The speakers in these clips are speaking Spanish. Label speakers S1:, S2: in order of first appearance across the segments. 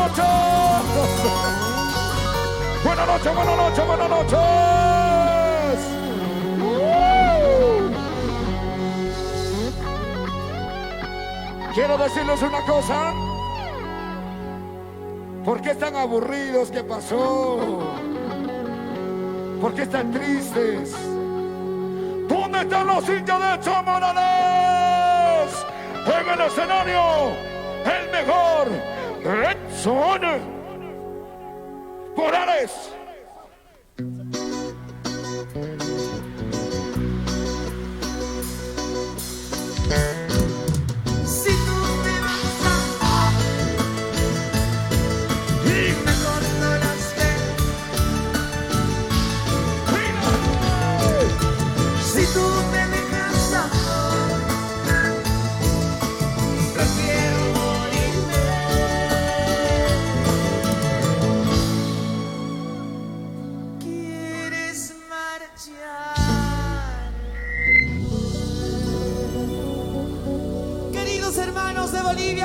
S1: noches. Buenas noches, buenas noches, buenas noches. Quiero decirles una cosa. ¿Por qué están aburridos? ¿Qué pasó? ¿Por qué están tristes? ¿Dónde están los hinchas de Chamorales? En el escenario, el mejor, Edson Morales.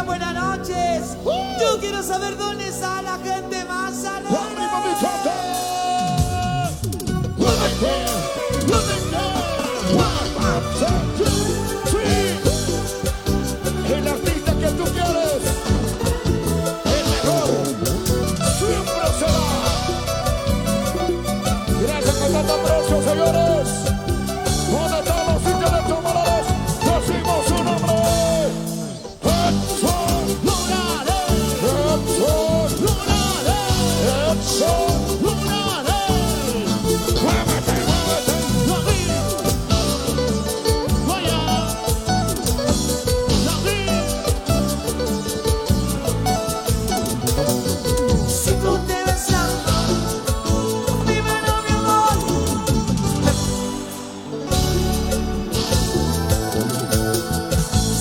S2: Buenas noches. Yo quiero saber dónde está la gente más alegre.
S1: El artista que tú quieres, el mejor, siempre será. Gracias por tanto aprecio, señores. ¿Dónde están los hinchas de Chamorales? Decimos su nombre. Edson Morales, Edson Morales, Edson Morales. Muévete, muévete.
S2: Si tú te ves amor, dímelo mi amor.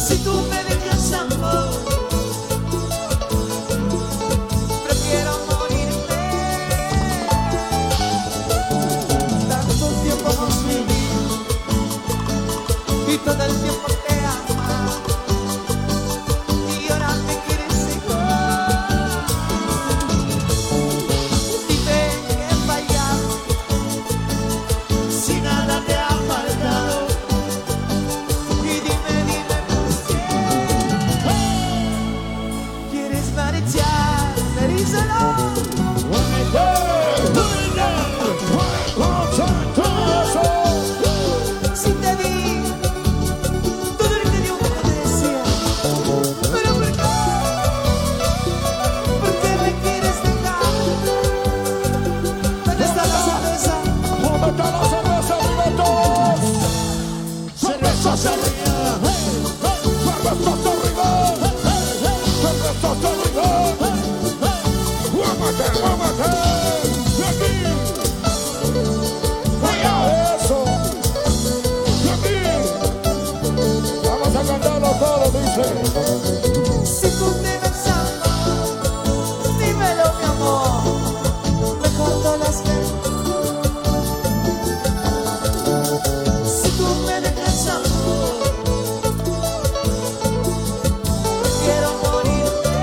S2: Si tú me dejas amor, prefiero morirme. Tanto tiempo hemos vivido y todo el tiempo te amo. Y ahora me quieres dejar. Dime que he fallado, si nada te ha faltado. Y dime por qué quieres marchar, díselo. Si te vi, todo el que dio un poco te decía. Pero ¿por qué? ¿Por qué me quieres dejar? ¿Dónde está la cerveza?
S1: ¿Dónde está la cerveza, arriba todos?
S2: Cervezas arriba.
S1: ¡Cervezas arriba! ¡Cervezas arriba! ¡Muévete, muévete! ¡De aquí! ¡Vaya! ¡Eso! ¡De aquí! Vamos a cantarlo todo, dice.
S2: Si tú me ves amor, dímelo mi amor. Mejor no las ves. Si tú me dejas amor, quiero morirme.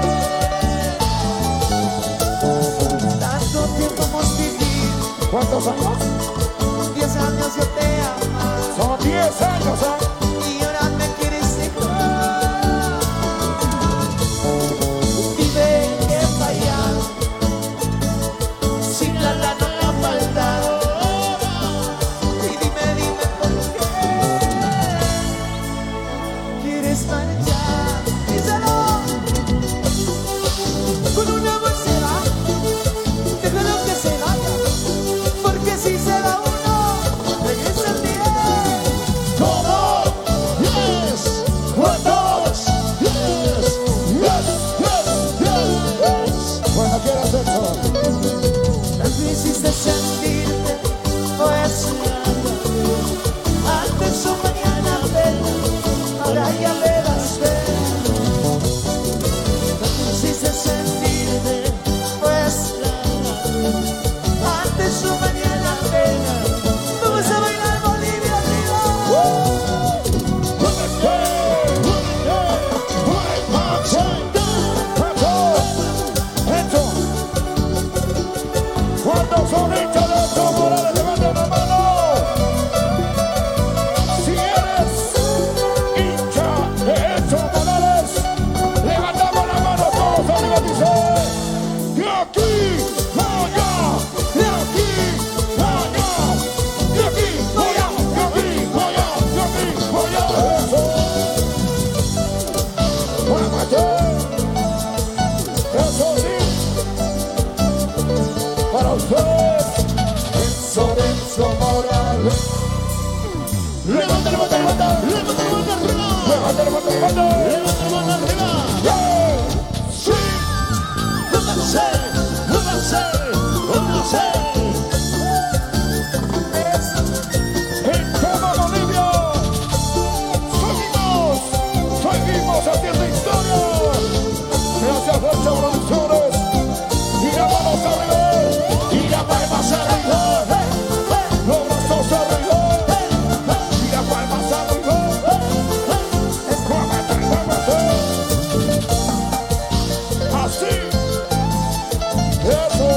S2: Tanto tiempo hemos vivido,
S1: ¿Cuántos años?
S2: 10 años yo te amo.
S1: Son 10 años, ¿eh?
S2: Y ahora me quieres dejar. Dime que he fallado, si nada no me ha faltado. Y dime por qué quieres marchar. Díselo. Con una voz se va, déjalo que se vaya. Porque si se
S1: levanta, levanta, levanta.
S2: Levanta la mano arriba.
S1: Levanta, levanta, levanta.
S2: Levanta la mano arriba.
S1: Sí.
S2: Muévanse, muévanse, muévanse.
S1: En toda Bolivia. Seguimos haciendo historia. Gracias a Rocha Producciones. Y la manos arriba. Y la palmas arriba. Los brazos arriba. Y la palmas arriba. Muévete, muévete. Así. Eso.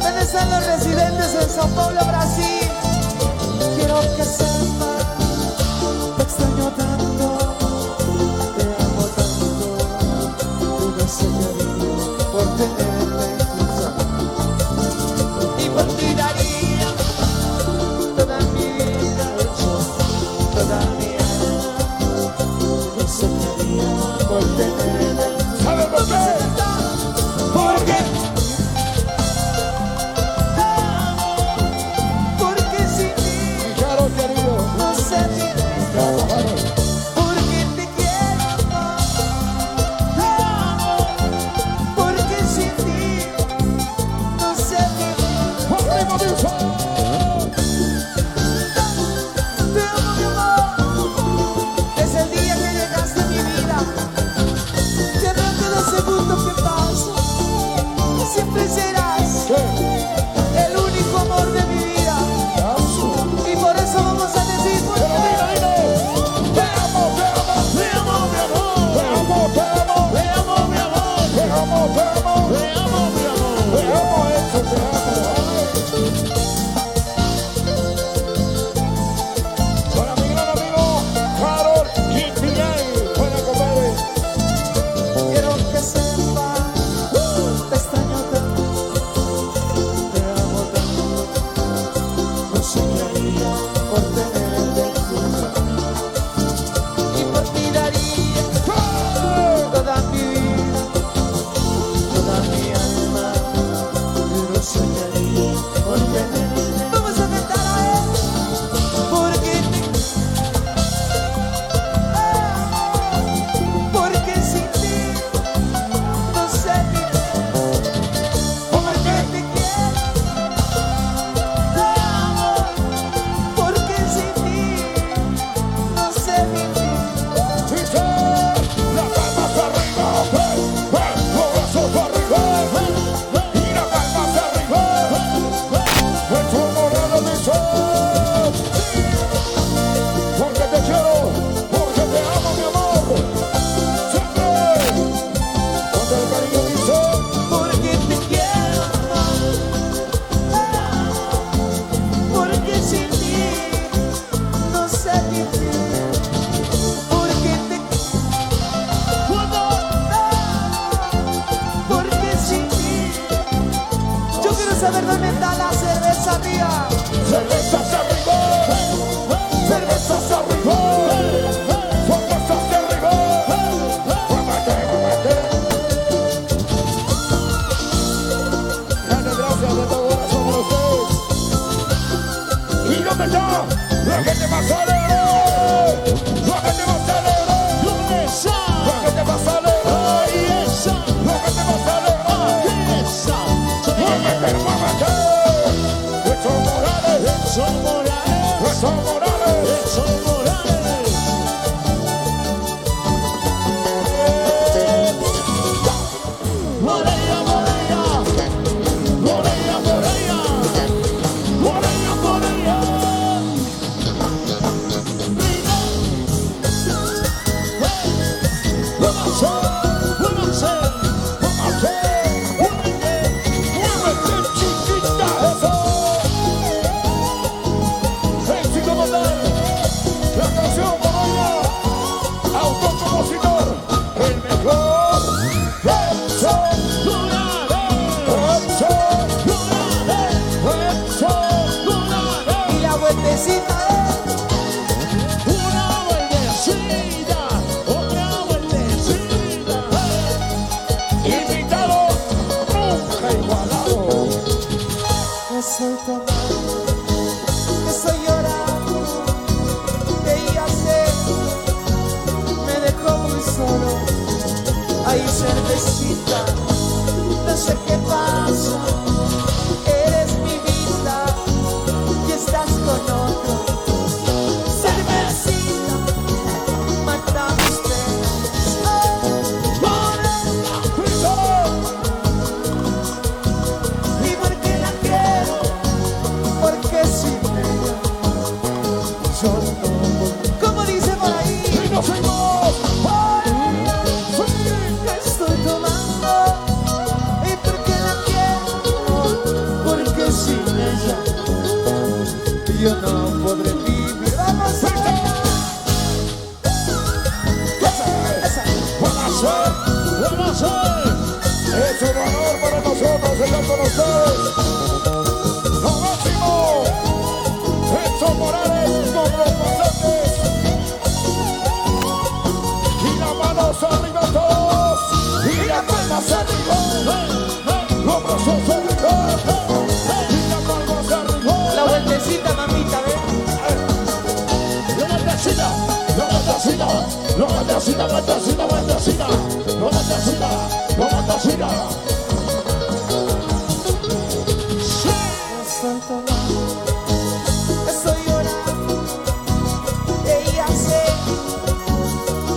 S2: ¿Dónde están los residentes en Sao Paulo, Brasil? Quiero que sepas, te extraño tanto, te amo tanto, tú me enseñaría por tenerte junto a mí. Y por ti daría toda mi vida, toda mi alma, me enseñaría por tenerte.
S1: ¿Sabes por qué?
S2: Porque porque sin ti
S1: Claro, querido.
S2: no sé vivir, porque te quiero más, te amo, porque sin ti no sé vivir,
S1: Arriba de eso.
S2: te amo mi amor, desde el día que llegaste a mi vida, te amo cada segundo que paso, siempre serás el único amor de mi vida. Y por eso vamos a decir por
S1: Pero
S2: qué.
S1: mira, dile. Te amo, te amo.
S2: Te amo, mi amor.
S1: Te amo, te amo.
S2: Te amo, mi amor.
S1: Te amo, te amo.
S2: Te amo, mi amor.
S1: Te amo, eso, te amo. Para mi gran amigo Harold Quintinay. Buena, compadre.
S2: Quiero que sepas, te extraño tanto, te amo tanto, no soñaría por tenerte junto a mí. Y por ti daría toda mi vida, toda mi alma, pero soñaría por tenerte. Vamos a cantar a él, porque te amo, porque sin ti no sé vivir, porque te quiero, te amo, porque sin ti no sé vivir.
S1: Dice, las palmas arriba. Los brazos arriba. Y las palmas arriba. Hecho morado dice. Porque te quiero, porque te amo, mi amor. Siempre. Con el cariño dice.
S2: Porque te quiero más, porque sin ti no sé vivir, porque te porque sin ti. Yo quiero saber dónde está la cerveza mía.
S1: Cervezas arriba. Cervezas arriba. Cervezas arriba. Muévete, muévete. Gracias, gracias de todo corazón por ustedes. ¿Y dónde está la gente más alegre? La gente más alegre.
S2: ¿Dónde está?
S1: La gente más alegre.
S2: Ahí está.
S1: La gente más alegre.
S2: Ahí está.
S1: Muévete, muévete. Hecho Morales.
S2: Son Ay, cervecita, no sé qué pasa. Eres mi vida y estás con otro. Cervecita, mata mis penas. Y porque la quiero, porque sin ella yo no. ¿Cómo dice por ahí?
S1: Y nos fuimos.
S2: Estoy tomando y porque la quiero, porque sin ella yo no podré vivir. Vamos a ver.
S1: Buenas noches. Es un honor para nosotros estar con ustedes. Lo máximo. Edson Morales con los pasantes. Y las manos arriba todos. Y las palmas arriba. Los brazos arriba. Y las palmas arriba.
S2: La vueltecita, mamita, ven.
S1: Lo maldecida, lo maldecida, lo maldecida, maldecida, maldecida, lo maldecida, lo maldecida.
S2: Estoy tomando, estoy llorando. Ella sé,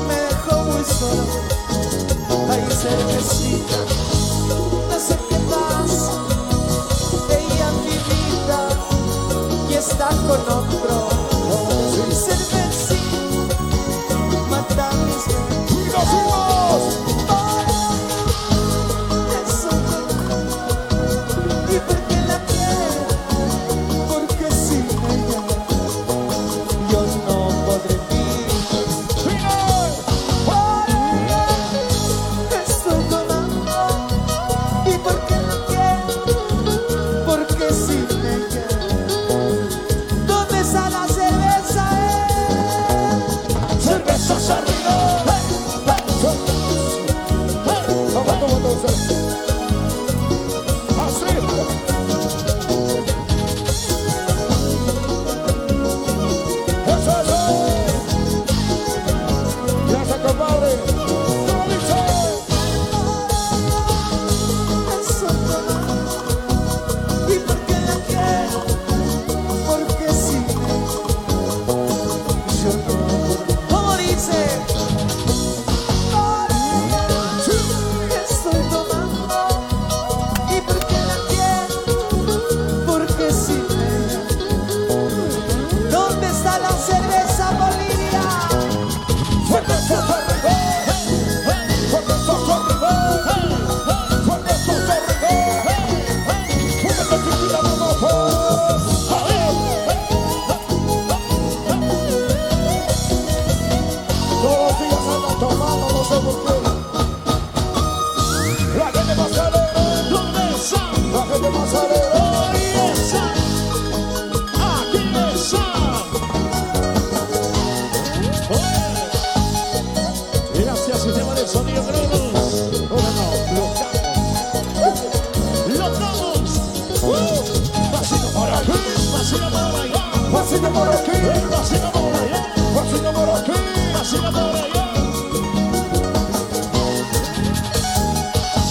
S2: me dejó muy solo. Ay, cervecita, no sé qué pasa. Ella mi vida y está con otro. Cervecita, mata mis penas.
S1: ¡Y nos fuimos!
S2: Y porque la quiero, porque sin ella yo no podré vivir.
S1: ¡Final!
S2: Estoy tomando y porque la quiero, porque sin ella. ¿Dónde está la cerveza?
S1: ¡Cervezas arriba! Vamos, todos. Así. Eso es. Gracias, compadre. ¿Cómo dice?
S2: Estoy tomando y porque la quiero, porque sin ella yo no podré. ¿Cómo dice? Estoy tomando y porque la quiero, porque sin ella. ¿Dónde está la cerveza, Bolivia?
S1: ¡Cervezas arriba! ¡Cervezas arriba! ¡Cervezas arriba! ¡Una tequila, vamos, pues! Todos los días andan tomando, no sé por qué. La gente más alegre. ¿Dónde está? La gente más alegre. Ahí está. Aquí está. Gracias, sistema de sonido Cronos. Los Cronos. Pasito por aquí. Pasito por allá. Pasito por aquí. Pasito por allá. Pasito por aquí. Pasito por allá.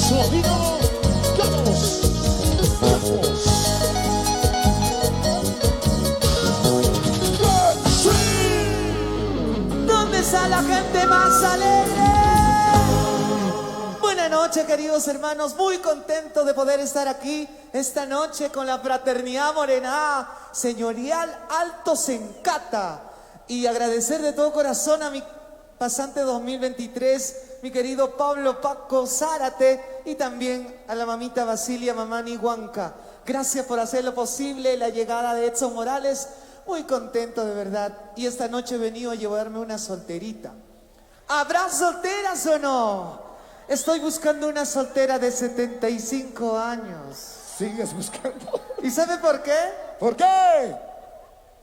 S1: Sonido Cronos.
S2: ¿Dónde está la gente más alegre? Buenas noches, queridos hermanos. Muy contento de poder estar aquí esta noche con la Fraternidad Morena Señorial Alto Sencata. Y agradecer de todo corazón a mi pasante 2023, mi querido Pablo Paco Zárate, y también a la mamita Basilia Mamani Huanca. Gracias por hacer lo posible la llegada de Edson Morales. Muy contento de verdad. Y esta noche he venido a llevarme una solterita. ¿Habrá solteras o no? Estoy buscando una soltera de 75 años.
S1: Sigues buscando.
S2: ¿Y sabe por qué?
S1: ¿Por qué?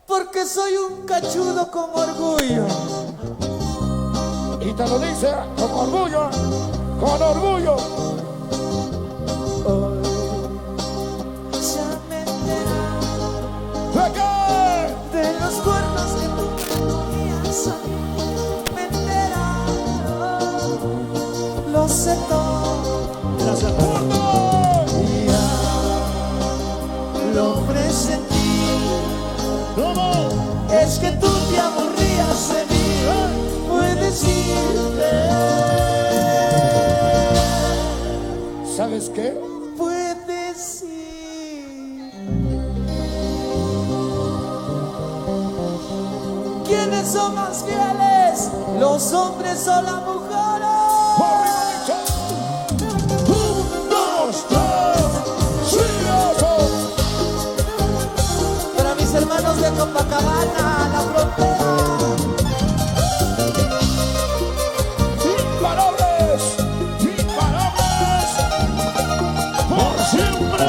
S2: Porque soy un cachudo con orgullo.
S1: Y te lo dice con orgullo. Con orgullo.
S2: Hoy ya me enteré
S1: ¿De qué?
S2: de los cuernos que tú me ponías. Me enteraron lo sé todo.
S1: Gracias, Porno.
S2: Ya lo presentí.
S1: ¿Cómo?
S2: Es que tú te aburrías de mí. Puedes irte.
S1: ¿Sabes qué?
S2: Puedes ir. ¿Quiénes son más fieles? ¿Los hombres o las mujeres?
S1: Arriba, Dixon. 1, 2, 3. ¡Sí, eso!
S2: Para mis hermanos de Copacabana, la frontera.
S1: Imparables, imparables, por siempre.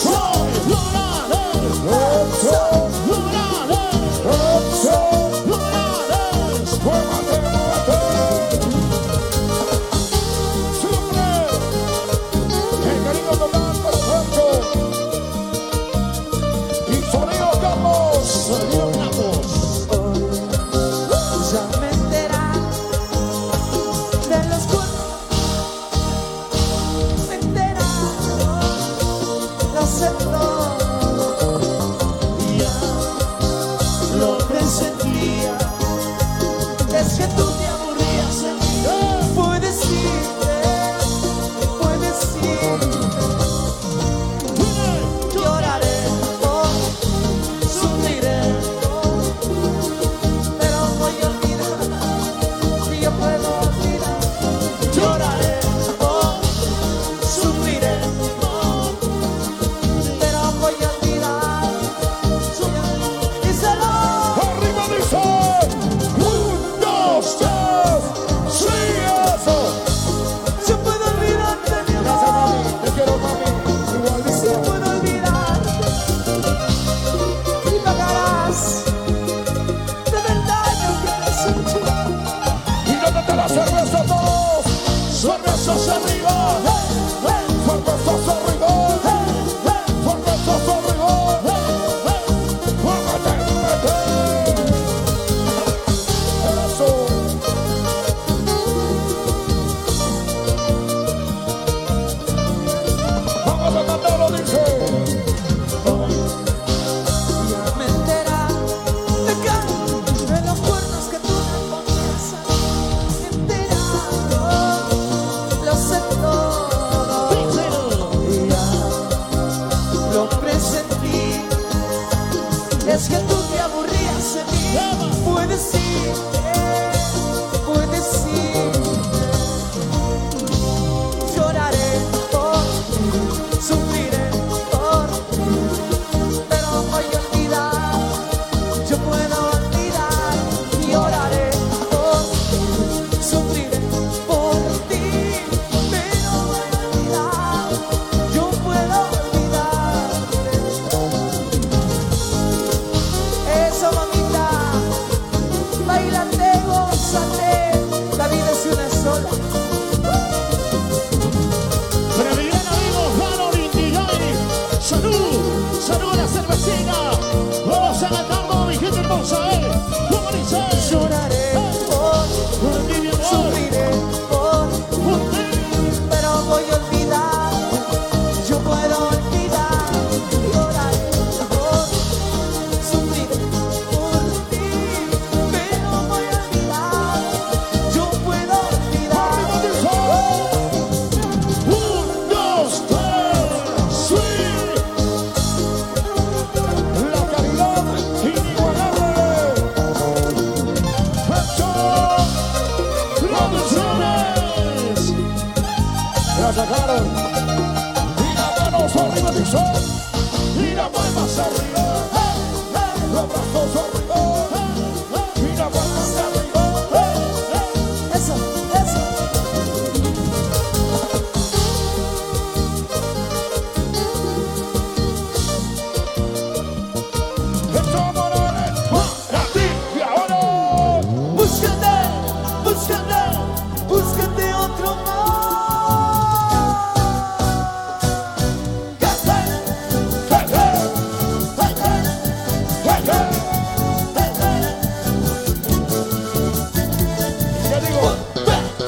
S1: Soy Lurales, Lurales, Lurales, muévate, muévate. Siempre, el cariño total para Franco. Y sonido Campos, sonido Campos.
S2: Ya me enteré de los cuernos. Me enteré, lo sé todo. Ya lo presentía. Es que tú te aburrías de mí. Puedes irte, puedes irte. Lloraré, sufriré, pero voy a olvidar. Si yo puedo olvidar, lloraré, sufriré, pero voy a olvidar. Díselo.
S1: Arriba dice 1, 2, 3, sí, eso.
S2: Si puedo olvidarte, mi
S1: Gracias,
S2: amor.
S1: mami, te quiero, mami,
S2: Si
S1: igualito.
S2: puedo olvidarte y pagarás todo el daño que me has hecho.
S1: Y dónde está la cerveza, todos. Cervezas arriba, cervezas arriba, cervezas arriba. Muévete, muévete. Eso. Vamos a cantarlo, dice.
S2: Me enteré de los cuernos que tú me ponías. Me enteré, lo sé todo. Y ya lo presentí. Es que tú te aburrías de mí. Puedes irte, puedes irte. Lloraré por ti, sufriré por ti, pero voy a olvidar. Yo puedo olvidar. Lloraré por ti, sufriré por ti, pero voy a olvidar. Yo puedo olvidar. Eso, mamita, bailate, gózate. La vida es una sola.
S1: Para mi gran amigo Harold Indigay, salud, salud a la cervecina. Vamos a cantarlo, mi gente hermosa, ¿cómo dice?
S2: Lloraré por
S1: Por ti, mi amor,
S2: sufriré por
S1: por ti.
S2: pero voy a olvidar. Yo puedo olvidar. Lloraré por sufriré por ti, pero voy a olvidar. Yo puedo olvidar.
S1: Arriba dice 1, 2, 3, sí. La calidad inigualable. Hecho Producciones. Gracias, Harold. Y las manos arriba dice. Y las palmas arriba. Los brazos arriba. Y las palmas arriba.
S2: Eso, eso.
S1: Hecho Morales para ti. Y ahora.
S2: Búscate, búscate, búscate otro más.
S1: Ya digo.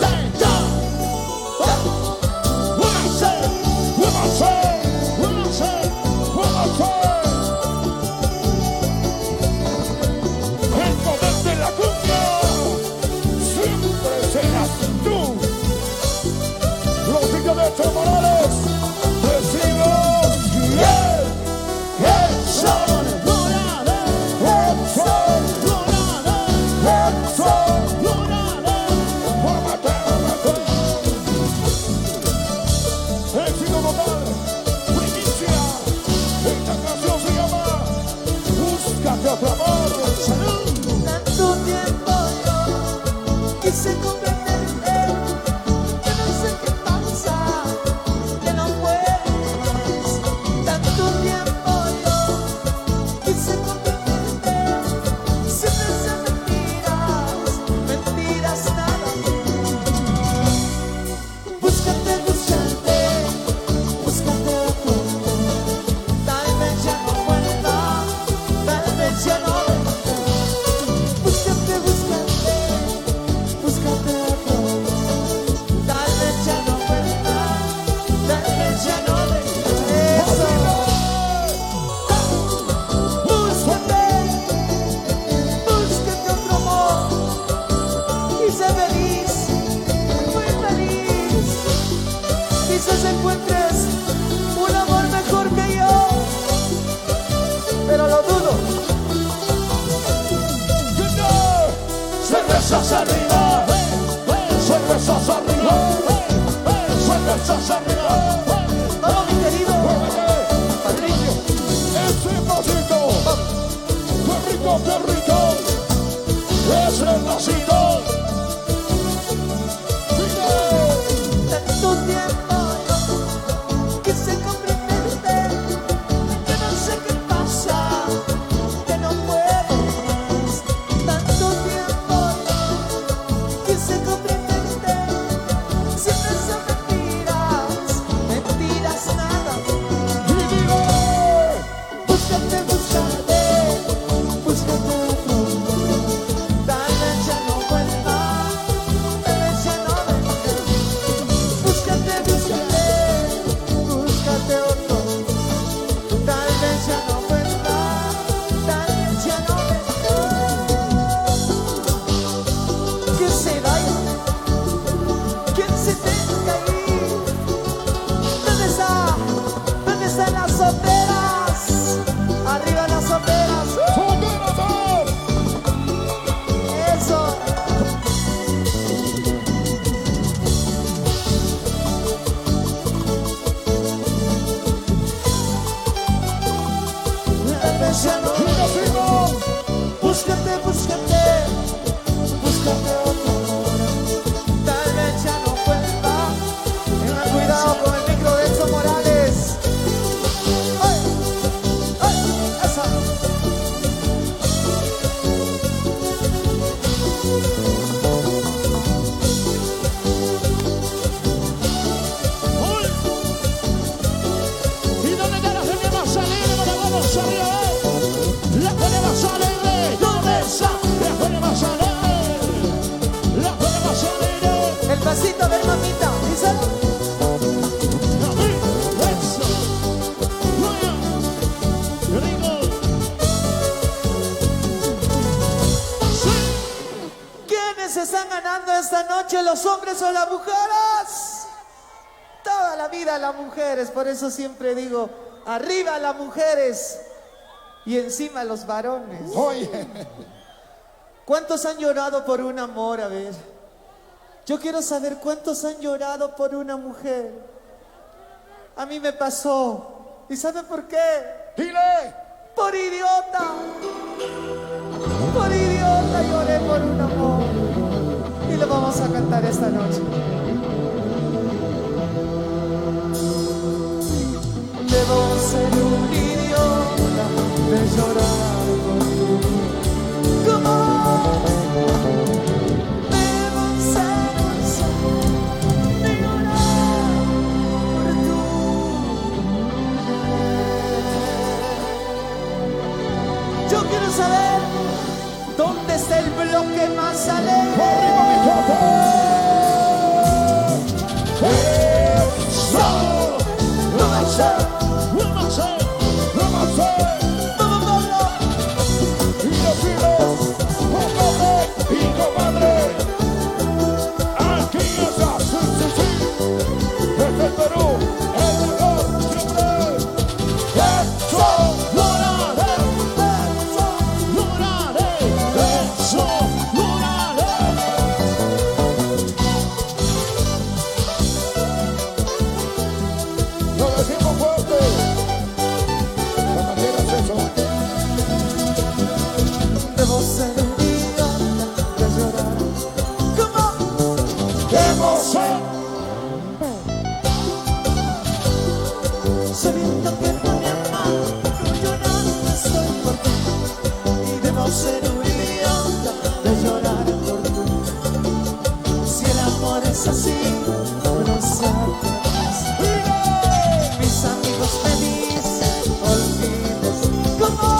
S2: Despacito, a ver, mamita, díselo.
S1: Eso. Qué rico.
S2: ¿Quiénes están ganando esta noche, los hombres o las mujeres? Toda la vida las mujeres, por eso siempre digo, arriba las mujeres y encima los varones.
S1: Oye.
S2: ¿Cuántos han llorado por un amor? A ver, yo quiero saber cuántos han llorado por una mujer. A mí me pasó. ¿Y sabe por qué?
S1: Dile.
S2: Por idiota. Por idiota lloré por un amor. Y lo vamos a cantar esta noche. Debo ser un idiota de llorar por ti. ¿Cómo? Debo ser un ser de llorar por tu. Yo quiero saber dónde está el bloque más alegre.
S1: Arriba mi tropa. Eso.
S2: No va a ser.
S1: Vamos a hacer.
S2: Vamos, Pablo.
S1: Y los hijos, compadre y comadre. Aquí está, sí. Desde el Perú, el mejor siempre. Eso, lloraré. Eso, lloraré. Eso, lloraré. Lo decimos fuerte. Cuando quieras eso.
S2: Debo ser un idiota de llorar. ¿Cómo?
S1: Debo ser.
S2: Sabiendo que no me amas, yo llorando estoy por ti. Y debo ser un idiota de llorar por ti. Si el amor es así, no sabes. Mis amigos me dicen, olvides. ¿Cómo?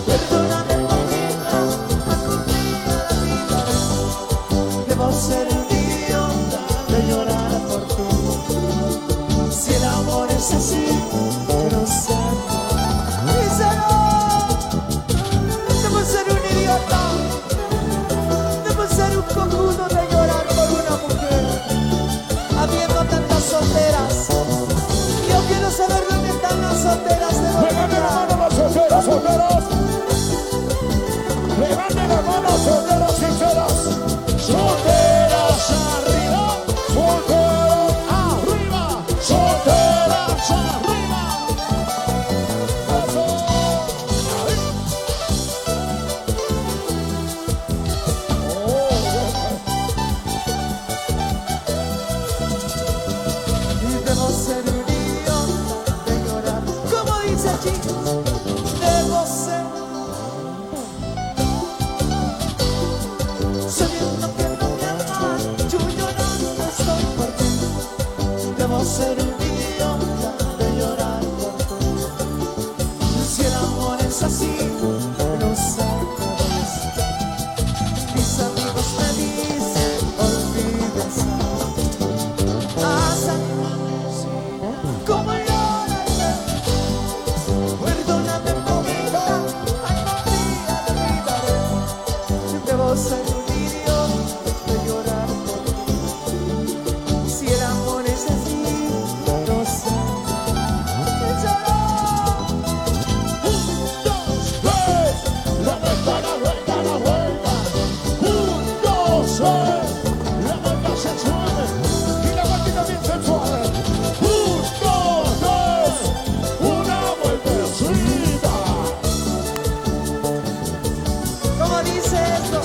S2: Perdóname por vida, algún día la vida. Debo ser un idiota de llorar por ti. Si el amor es así, no sé. Díselo. Debo ser un idiota. Debo ser un cojudo de llorar por una mujer. Habiendo tantas solteras. Yo quiero saber dónde están las solteras de
S1: Levanten la
S2: verdad.
S1: mano las solteras, solteros. Levanten la mano solteras, sinceras. Solteras arriba. Solteras arriba. Solteras arriba. Eso. Ahí.
S2: Y debo ser un idiota de llorar. ¿Cómo dice, chicos? Debo ser. Sabiendo que no me amas, yo llorando estoy por ti. Debo ser un idiota de llorar por ti. Si el amor es así, no sabes. Mis amigos me dicen, olvides. ¿Cómo lloraré? Perdóname por vida, algún día la olvidaré. Debo ser un idiota de llorar por ti. Si el amor es así, no sé.
S1: Un, dos, tres. La vuelta, la vuelta, la vuelta. Un, dos, tres. La vuelta sensual. Y la vuelta bien sensual. Un, dos, tres. Una vueltecita.
S2: ¿Cómo dice esto?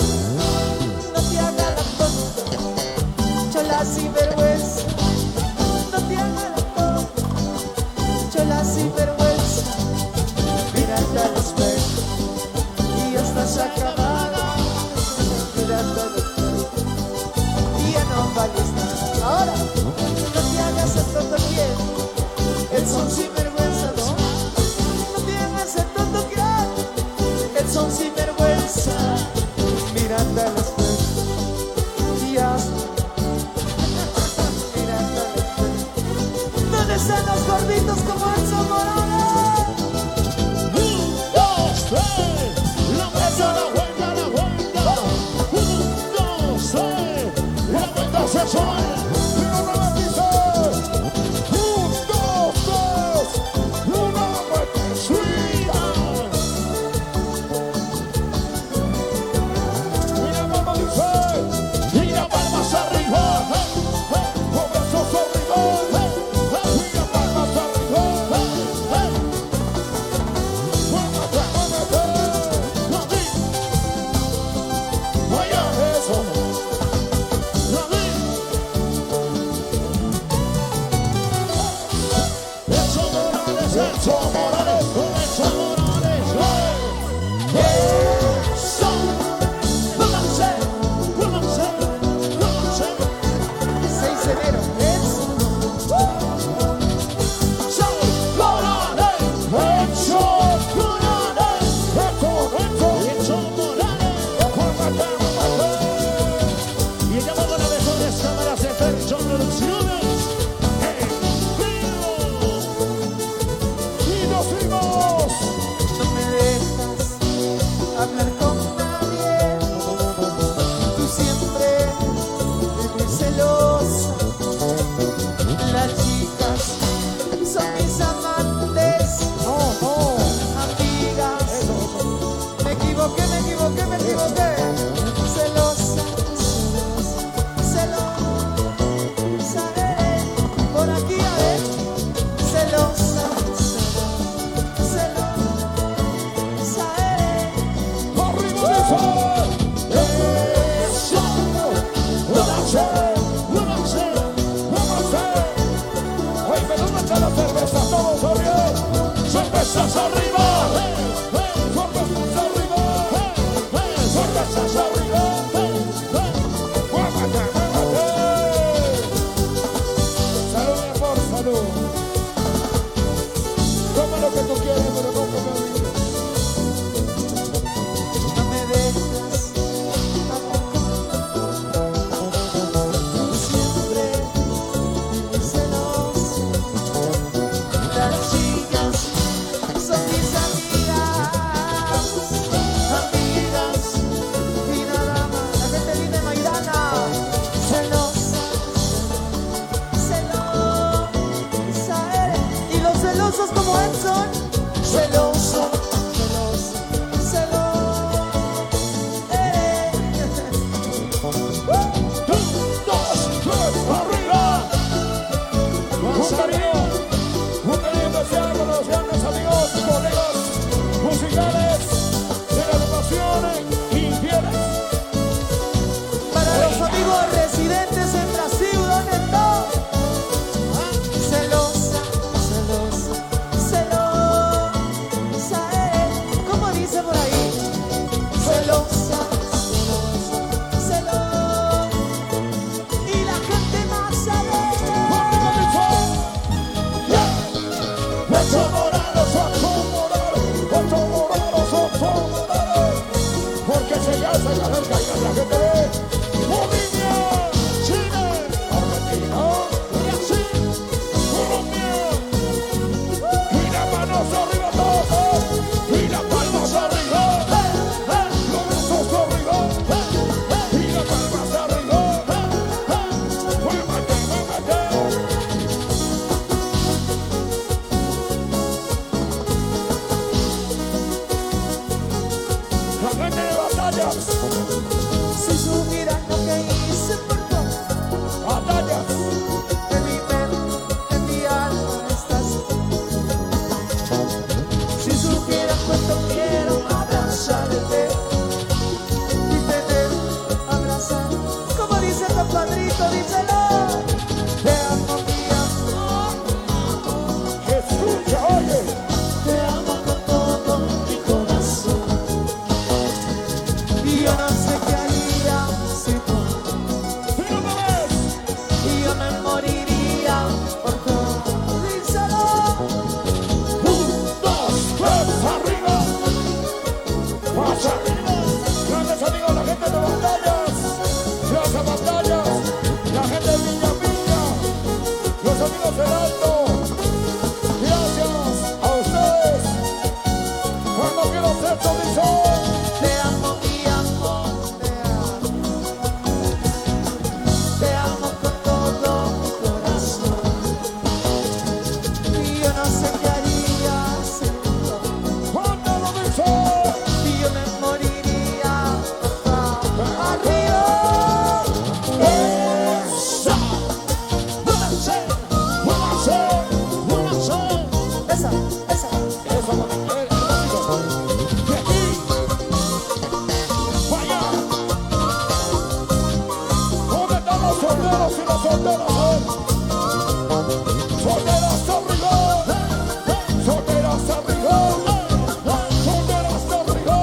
S2: equivoqué. Celosa, celosa, por aquí a ver. Celosa, celosa,
S1: Arriba de eso. Oye, me duele echar la cerveza, todos arriba. Cervezas arriba. Cervezas arriba. Cervezas arriba. Muévete, muévete. Salud, mi amor, salud. Toma lo que tú quieres, pero nunca me olvides.
S2: no me dejes. Siempre celosa. Las chicas son mis amigas, y nada más. La gente linda de Maidana, celosa, celosa eres. Y los celosos como él son, celoso, celoso, celoso eres.
S1: Un, dos, tres, arriba. Un cariño especial para los grandes amigos, colegas musicales de las agrupaciones infieles.
S2: Para los amigos residentes en Brasil, ¿dónde están? Celosa, celosa, celosa eres. ¿Cómo dice por ahí? Celosa, celosa, celosa. Y la gente más alegre.
S1: Ocho morados, ocho morados, ocho morados, ocho morados. Porque se hace la cerca y la gente ve Bolivia, Chile, Argentina, Brasil, Colombia. Y las manos arriba todos, y las palmas arriba, los brazos arriba, y las palmas arriba. Muévete, muévete. La gente de batallas,
S2: Si supieran lo que hice por ti,
S1: batallas.
S2: en mi mente, en mi alma estás tú. Si supieran cuánto quiero abrazarte y tener, abrazar. Como dice tu padrito, díselo. Te amo, mi amor.
S1: Escucha, oye.
S2: Te amo con todo mi corazón. Y yo no sé qué haría si tú.
S1: Si no me ves,
S2: Y yo me moriría por ti. Díselo.
S1: un, dos, tres, arriba. Más arriba. Grandes amigos, la gente de batallas, Plaza Batallas, la gente de Villa Villa, los amigos del Alto. Gracias a ustedes. Cuando quiero ser tu visor.
S2: Te amo, mi amor, te amo con todo mi corazón. Y yo no sé qué haría sin ti.
S1: Cuando lo visor.
S2: Y yo me moriría por ti. Arriba.
S1: Esa. Muévanse, muévanse, muévanse.
S2: Esa, esa.
S1: Eso, de aquí para allá. ¿Dónde están los solteros y las solteras? Solteras arriba, solteras arriba, solteras arriba.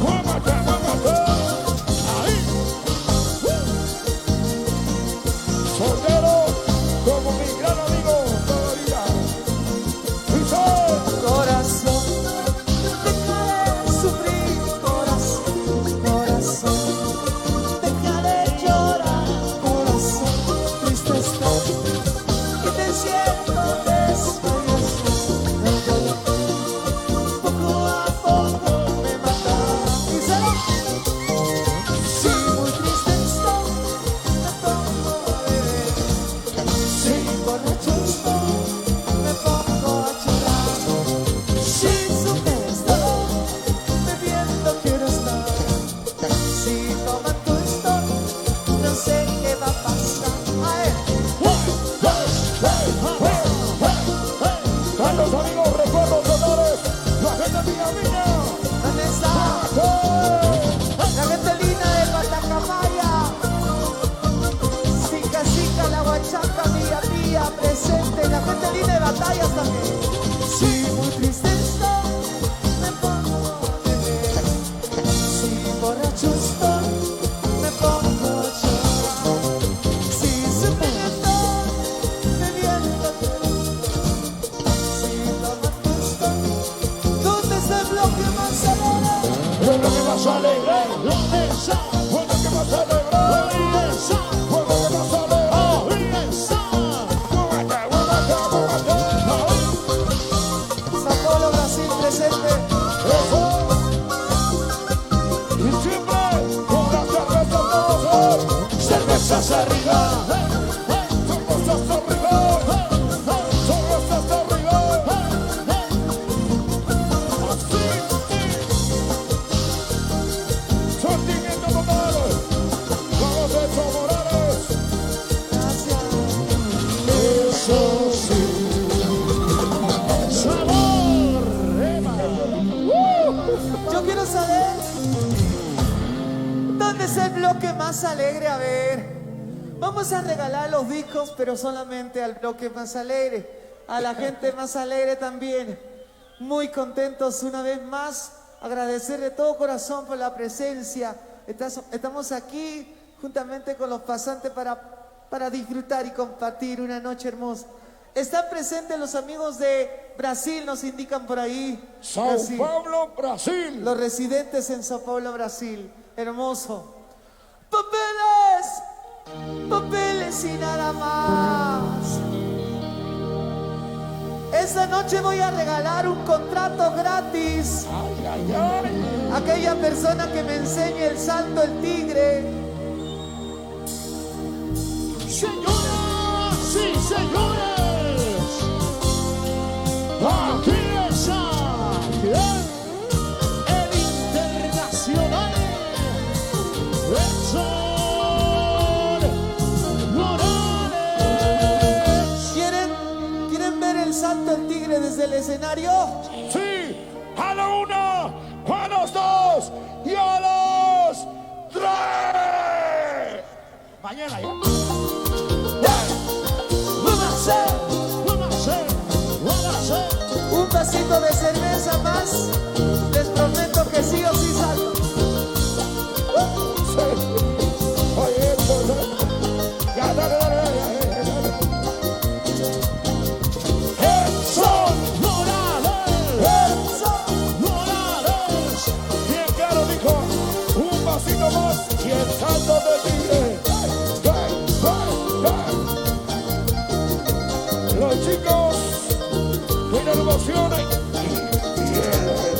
S1: Muévete, muévete. Ahí. Soltero como mi gran amigo todavía. Dice.
S2: Corazón, dejaré sufrir, corazón, corazón, dejaré llorar, corazón.
S1: alegre? ¿Dónde está? Pueblo que más alegre. ¿Dónde está? Pueblo que más alegre. ¿Dónde está? Muévete, muévete, muévete.
S2: Sao Paulo, Brasil presente.
S1: Eso. Y siempre con la cerveza todos. Cervezas arriba. Cervezas arriba. Cervezas arriba. Así. Sentimiento total. Vamos de Echo Morales.
S2: Gracias.
S1: Eso sí. Sabor.
S2: Yo quiero saber dónde es el bloque más alegre. A ver, vamos a regalar los discos, pero solamente al bloque más alegre, a la gente más alegre también. Muy contentos una vez más, agradecer de todo corazón por la presencia. Estamos aquí juntamente con los pasantes para disfrutar y compartir una noche hermosa. Están presentes los amigos de Brasil, nos indican por ahí.
S1: Sao
S2: Brasil.
S1: Paulo, Brasil.
S2: Los residentes en Sao Paulo, Brasil. Hermoso. Papeles, papeles y nada más. Esta noche voy a regalar un contrato gratis
S1: Ay, ay, ay.
S2: a aquella persona que me enseñe el salto del tigre.
S1: Señoras y señores, aquí está el internacional Edson Morales.
S2: ¿Quieren ver el salto del tigre desde el escenario?
S1: Sí, a la una, a los dos y a los tres. Mañana ya.
S2: Un vasito de cerveza más. Les prometo que sí o sí salto.
S1: Oye, ya, dale, dale, dale. Edson Morales. Bien claro dijo, un vasito más y el salto del tigre. Los chicos tienen emociones y fieles.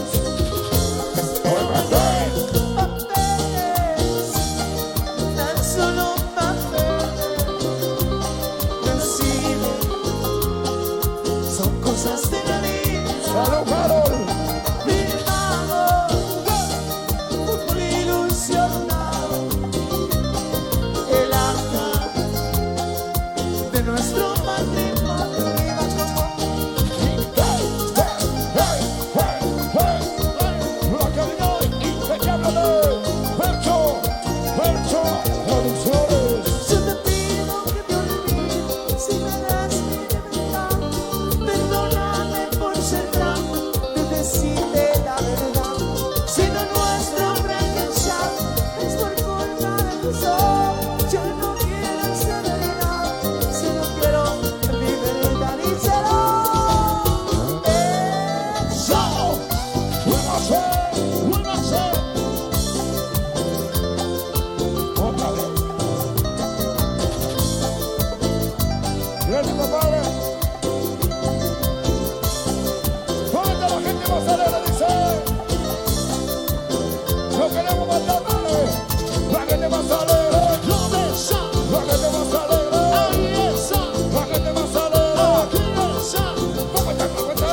S2: Papeles, tan solo papeles. Recibe, son cosas de la vida.
S1: ¡Salud, Carol!
S2: Firmado, muy ilusionado. El acta de nuestro matrimonio iba como
S1: La calidad impecable de Percho Producciones.
S2: yo te pido que te olvides si me das mi libertad. Perdóname por ser franco, de decirte la verdad. Si lo nuestro fracasado es por culpa de tus ojos, yo no quiero ser verdad, solo quiero libertad y cero.
S1: Buena ser. Otra vez. Gracias, compadre. ¿Dónde está la gente más alegre? Dice. No queremos más tarde. La gente más alegre. ¿Dónde está? La gente más alegre. Ahí está. La gente más alegre. Aquí está. ¿Cómo está?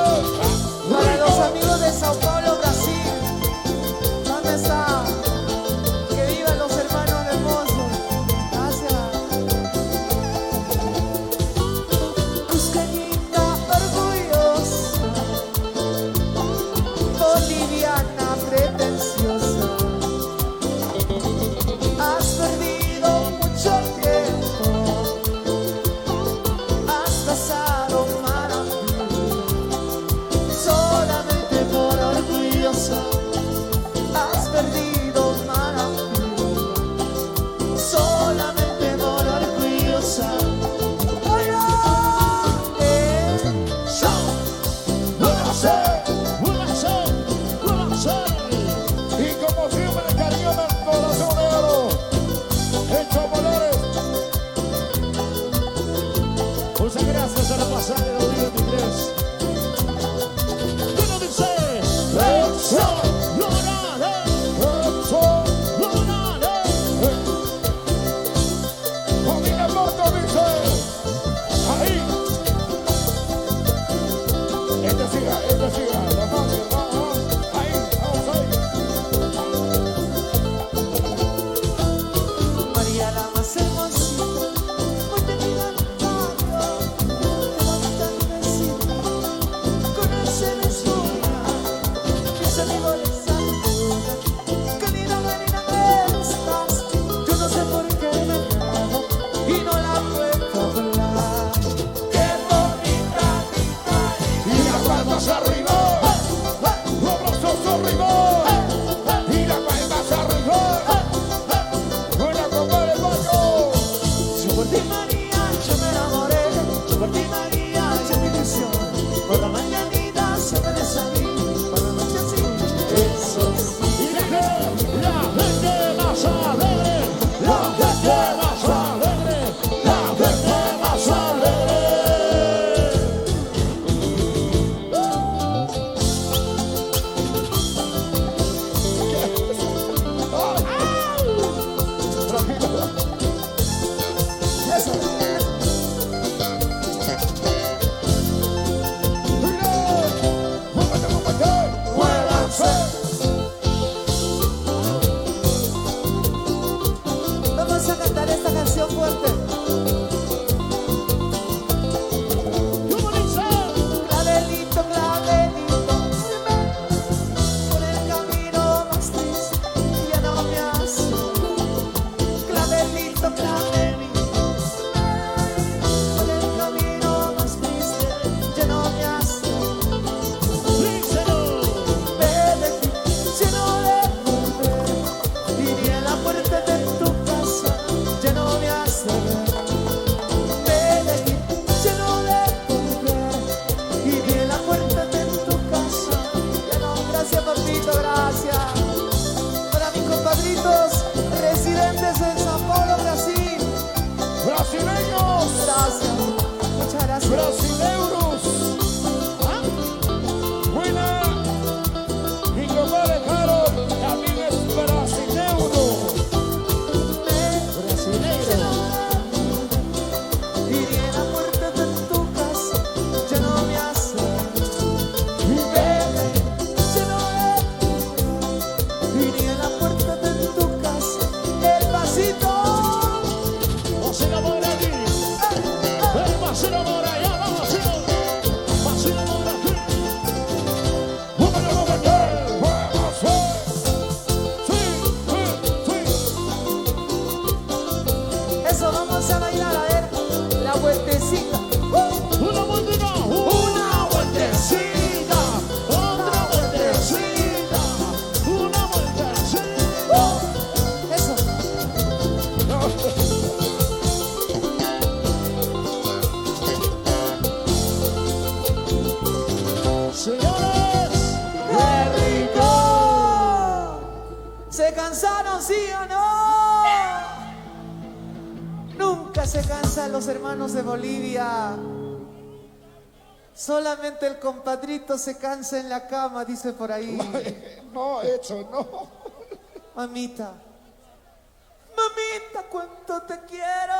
S2: Para los amigos de Sao Paulo, Brasil, ¿dónde está? Que vivan los hermanos hermosos. Gracias. Cusqueñita orgullosa, boliviana pretenciosa. Has perdido mucho tiempo, has pasado maravillas. Solamente por orgullosa has perdido
S1: Brasileiros. Buena. Mi compadre Harold también es brasileiro. Brasileiro.
S2: Y en la puerta de tu casa ya no me hace ver, ya no es. Y en la puerta de tu casa el pasito.
S1: No se enamora aquí. El más se enamora allá, vamos así. Más se enamora aquí. Vamos a meter, vamos a
S2: Eso vamos a bailar, a ver, la vueltecita.
S1: una vueltita, una vueltecita, otra vueltecita, una vueltecita.
S2: Eso.
S1: Señores,
S2: ¡Qué rico! ¿Se cansaron, sí o no? Nunca se cansan los hermanos de Bolivia. Solamente el compadrito se cansa en la cama, dice por ahí.
S1: no, eso no.
S2: Mamita, mamita, cuánto te quiero.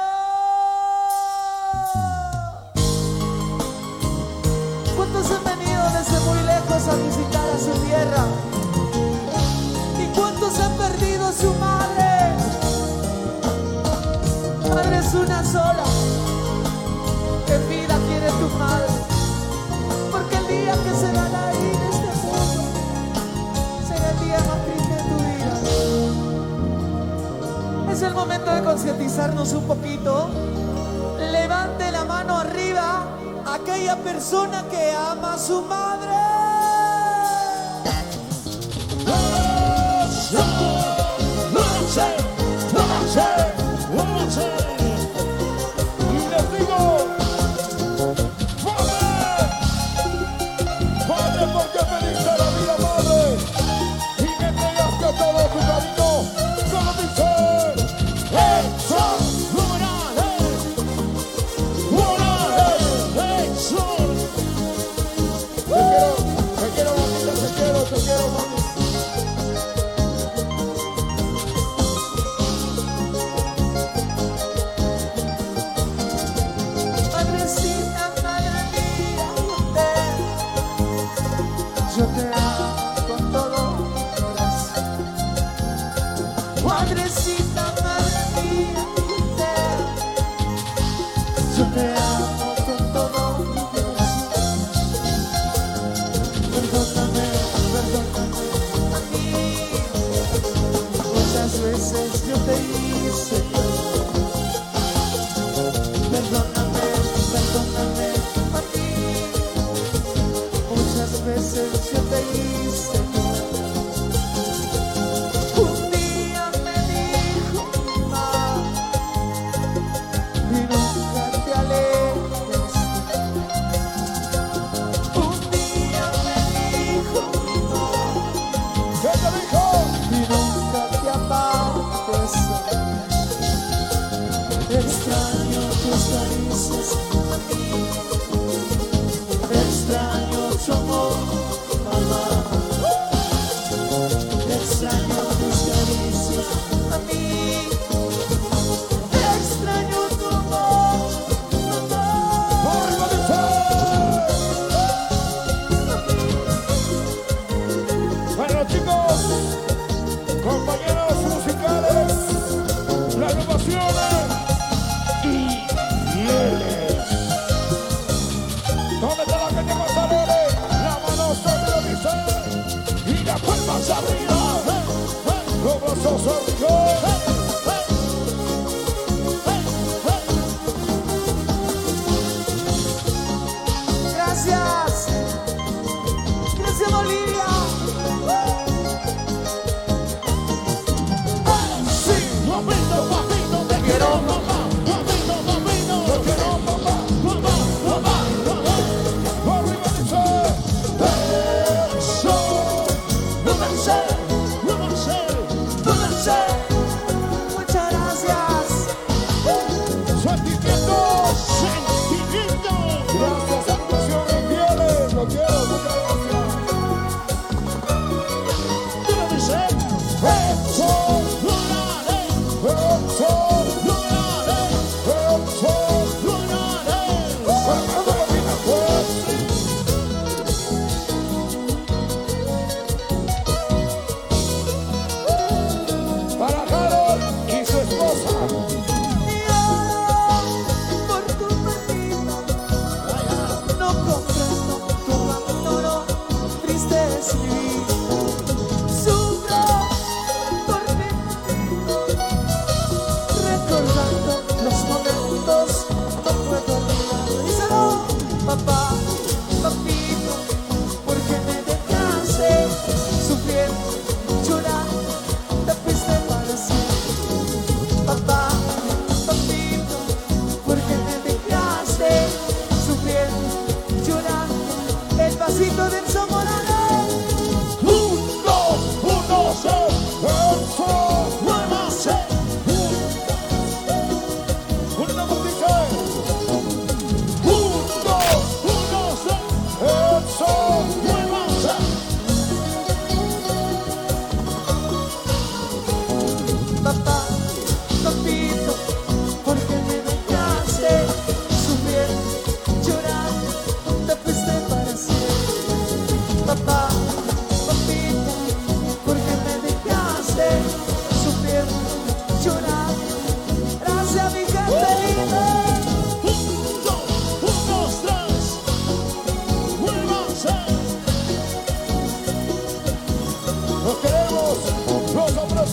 S2: ¿Cuántos han venido desde muy lejos a visitar a su tierra? ¿Y cuántos han perdido a su madre? Madre es una sola. ¿Qué vida quiere tu madre? Porque el día que se van a ir de este mundo será el día más triste de tu vida. Es el momento de concientizarnos un poquito. Levante la mano arriba aquella persona que ama a su madre.
S1: Y les digo, padre, porque me diste la vida, madre, y me entregaste todo tu cariño. Solo dice, eso, te quiero, mamita, te quiero, mami.
S2: Madrecita, madre mía, yo te amo con todo mi corazón. Madrecita, madre mía, yo te amo con todo mi corazón. Perdóname, perdóname a mí. Muchas veces yo te hice llorar. Perdóname, perdóname a mí. Muchas veces yo te hice llorar. Un día me dijo mi mamá, y nunca te alejes. Un día me dijo mi mamá,
S1: ¿Qué te dijo?
S2: y nunca te apartes. Extraño tus caricias, extraño tu amor, mamá. Extraño tus caricias a mí, extraño tu amor, mamá.
S1: ¡Arriba dice! Bueno, chicos, compañeros musicales, las agrupaciones y fieles. ¿Dónde está la gente más alegre? La mano sobre lo dice y las palmas arriba. Los brazos arriba.
S2: Gracias, gracias Bolivia.
S1: Sí, papito, papito, te quiero, mamá. Papito, papito, te quiero, mamá. Mamá, mamá, mamá. Arriba dice, eso.
S2: No me sé,
S1: No me sé,
S2: no me sé.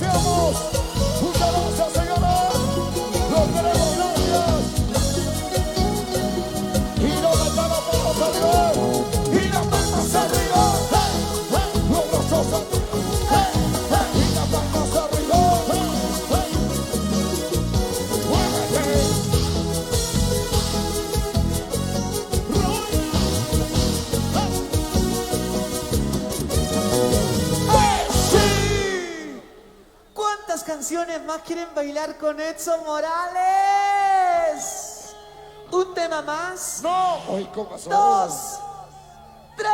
S1: apreciamos. Muchas gracias, señores. Los queremos, gracias. Y nos metan las manos arriba. Y las manos arriba. Los brazos arriba. Y las manos arriba. Muévete. ¡Sí!
S2: ¿Cuántas canciones más quieren bailar con Edson Morales? ¿Un tema más?
S1: No. Ay, ¿cómo pasó?
S2: 2, 3.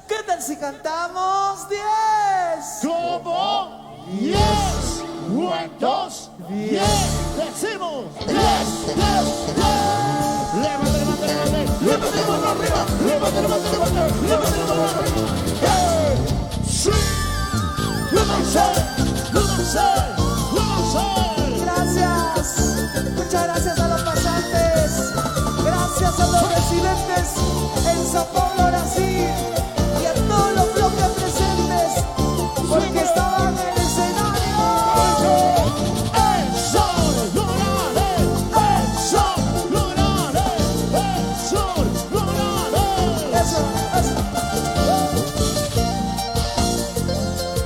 S2: ¿Qué tal si cantamos 10?
S1: ¿Cómo? Yes. 1, 2, 10. Decimos. Yes, yes, yes. Levante, levante, levante. Levante la mano arriba. Levante, levante, levante. Levante la mano arriba. Sí. Lo lancé. Lo lancé. Lo lancé.
S2: Gracias. Muchas gracias a los pasantes. Gracias a los residentes en Sao Paulo, Brasil. Y a todos los bloques presentes. Porque estaban en el escenario.
S1: Eso, lograré. Eso, lograré. Eso, lograré.
S2: Eso, eso.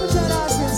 S2: Muchas gracias.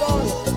S1: Bye.